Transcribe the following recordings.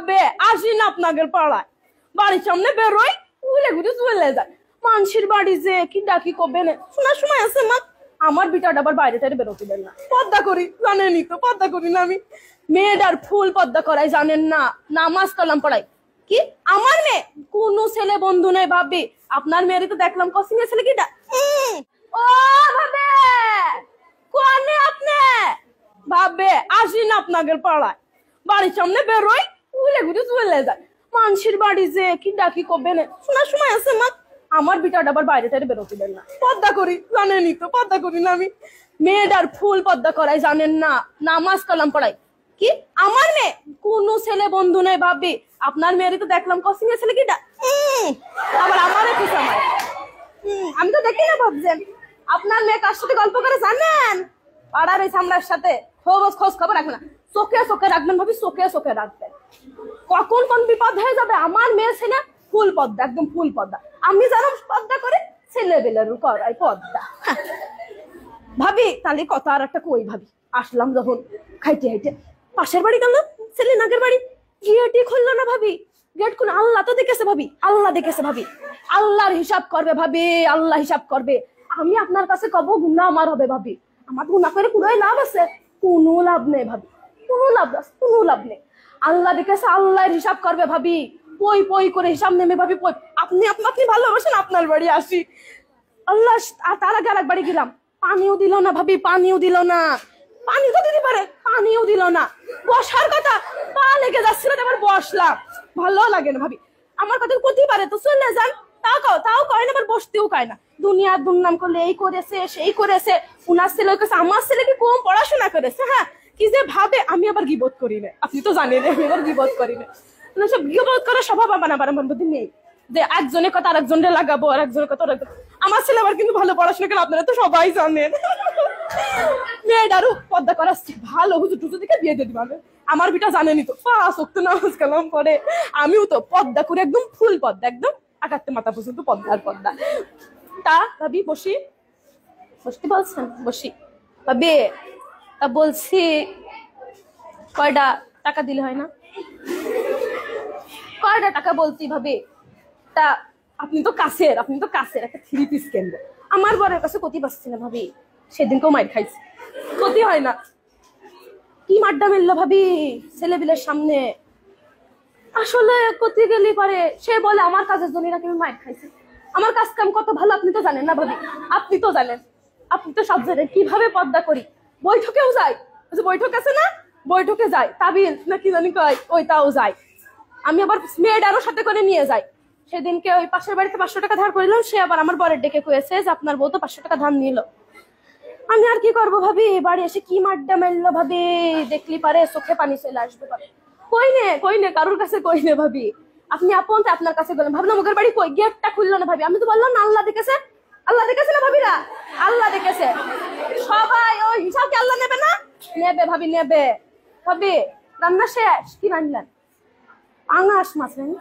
ভাবে আসি না আপনাদের পাড়ায়, বাড়ির সামনে বেরোই ঘুরে ঘুরে চলে যায়। মানুষের বাড়ি যে কি ডাকি কবে না শোনার সময় আছে মা। আমার বিটাটা আবার বাইরে টাইরে বেরোতে দেন না, পর্দা করি জানেনই তো, পর্দা করি না আমি। মেয়েটার ফুল পর্দা করাই জানেন না, নামাজ কালাম পড়াই। কি আমার মেয়ে? কোন ছেলে বন্ধু নেই ভাবি, আপনার মেয়েরই তো দেখলাম কসিং এর ছেলে কিটা। ও ভাবে কোনে আপনি ভাবে আসি না আপনাদের পাড়ায়, বাড়ির সামনে বেরোই ঘুরে ঘুরে চলে যায়। মানুষের বাড়ি যে কি ডাকি কবে না শোনার সময় আছে মা। আমার বিটাটা আবার বাইরে টাইরে বেরোতে দেন না, পর্দা করি জানেনই তো, পর্দা করি না আমি। মেয়েটার ফুল পর্দা করাই জানেন না, নামাজ কালাম পড়াই। কি আমার মেয়ে? কোন ছেলে বন্ধু নেই ভাবি, আপনার মেয়েরই তো দেখলাম কসিং এর ছেলে কিটা। আবার আমার পিছামায় আমি তো দেখি না ভাবছেন। আপনার মেয়ে কার সাথে গল্প করে জানেন? পাড়ার ওই সামলার সাথে। খোঁজ খবর রাখবেন না, চোখে চোখে রাখবেন ভাবি, চোখে চোখে রাখবেন। কখন কোন বিপদ হয়ে যাবে। আমার মেয়ে ছেলে ফুল পর্দা, একদম ফুল পর্দা। আমি জানো পর্দা করে ছেলে বেলের করাই পর্দা। ভাবি তাহলে কথা আর একটা কই ভাবি, আসলাম যখন খাইতে খাইতে পাশের বাড়ি গেলাম, ছেলে নাগের বাড়ি, গেটই খুললো না ভাবি। গেট খুলে আল্লাহ তো দেখেছে ভাবি, আল্লাহ দেখেছে ভাবি। আল্লাহর হিসাব করবে ভাবি, আল্লাহ হিসাব করবে। আমি আপনার কাছে কব গুনাহ আমার হবে ভাবি, আমার গুনাহ করে পুরোই লাভ আছে? কোনো লাভ নেই ভাবি, কোনো লাভ নেই। আল্লাহ দেখেছে, আল্লাহর হিসাব করবে ভাবি। পই পই করে হিসাব নেমে ভাবি পই। আপনি ভালোবাসেন, আপনার বাড়ি আসি। আল্লাহ তার আগে আরেক বাড়ি গেলাম, পানিও দিল না ভাবি, পানিও দিল না। পানি তো দিতে পারে, পানিও দিল না। বসার কথা পা লেগে যাচ্ছিল, এবার বসলাম, ভালো লাগে না ভাবি। আমার কথা করতেই পারে তো চলে যান, তাও কয় না, আবার বসতেও কয় না। দুনিয়ার দুর্নাম করলে এই করেছে সেই করেছে, উনার ছেলে কাছে আমার ছেলে কি কম পড়াশোনা করেছে। হ্যাঁ কি যে ভাবে। আমি আবার গিবত করি না, আপনি তো জানেন আমি আবার গিবত করি না। সব গিবত করার স্বভাব আমার মধ্যে নেই, যে একজনের কথা আরেকজনের লাগাবো, আর একজনের কথা আমার ছেলে আবার কিন্তু ভালো পড়াশোনা করে, আপনারা তো সবাই জানেন। মেয়েটারও পর্দা করাচ্ছে ভালো, হুজুর টুজুর দিকে বিয়ে দিয়ে দিবে। আমার বিটা জানেনি তো, 5 ওয়াক্ত নামাজ কালাম পড়ে। আমিও তো পর্দা করে একদম ফুল পর্দা, একদম আকাতে মাথা পর্যন্ত পর্দার পর্দা। তা ভাবি বসতে বলছেন, বসি ভাবি। তা বলছি কয়টা টাকা দিলে হয় না? কয়টা টাকা বলছি ভাবি। তা আপনি তো কাছের একটা 3 পিস কিনবো। আমার বরের কাছে কতি পাচ্ছি না ভাবি, সেদিনকেও মাইর খাইছি, ক্ষতি হয় না। কি মাড্ডা মিললো ভাবি ছেলেবিলের সামনে। আসলে কতি গেলি পারে, সে বলে আমার কাজের জন্য নাকি আমি মাইর খাইছি। আমার কাজ কাম কত ভালো আপনি তো জানেন না ভাবি, আপনি তো জানেন, আপনি তো সব জানেন কিভাবে পর্দা করি। বৈঠকেও যাই, বৈঠক আছে না, বৈঠকে যাই, তাবিল নাকি জানি কয় ওইটাও যাই। আমি আবার মেয়েটারও সাথে করে নিয়ে যাই। সেদিনকে ওই পাশের বাড়িতে 500 টাকা ধার করিলাম, সে আবার আমার বরের ডেকে কয়েছে যে আপনার বউ তো 500 টাকা ধার নিল। আমি আর কি করবো ভাবি, বাড়ি এসে কি মাড্ডা মেললো ভাবি, দেখলি পারে চোখে পানি চলে আসবে ভাবি। কই নে কারোর কাছে কই নে ভাবি। আপনি আপন তো আপনার কাছে গেলেন, ভাবলাম ওদের বাড়ি কই, গেটটা খুললো না ভাবি। আমি তো বললাম না আল্লাহ দেখেছে না ভাবিরা, আল্লাহ দেখেছে। সবাই ওই হিসাব কি আল্লাহ নেবে না? নেবে ভাবি, নেবে ভাবি। রান্না শেষ, কি রান্নলেন? আঙাশ মাছ রান্না।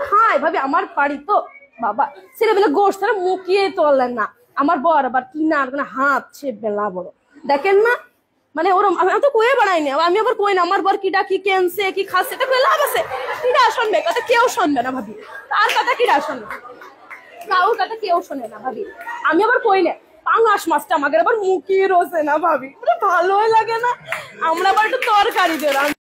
হাই ভাবি, আমার বাড়ি তো বাবা ছেলেবেলে গোষ্ঠ মুখিয়ে তোলেন না। আমার বর আবার কিনার হাত সে বেলা বড়, দেখেন না মানে ওরম। আমি তো কয়ে বানাইনি, আমি আবার কই না আমার বর কিটা কি কেনছে কি খাচ্ছে, এটা কই লাভ আছে? কিটা শুনবে কথা? কেউ শুনবে না ভাবি, তার কথা কিটা শুনবে? কাউ কথা কেউ শোনে না ভাবি। আমি আবার কই না পাঙাশ মাছটা আমাকে আবার মুখিয়ে রোজে না ভাবি, ভালোই লাগে না। আমরা আবার একটু তরকারি দিলাম।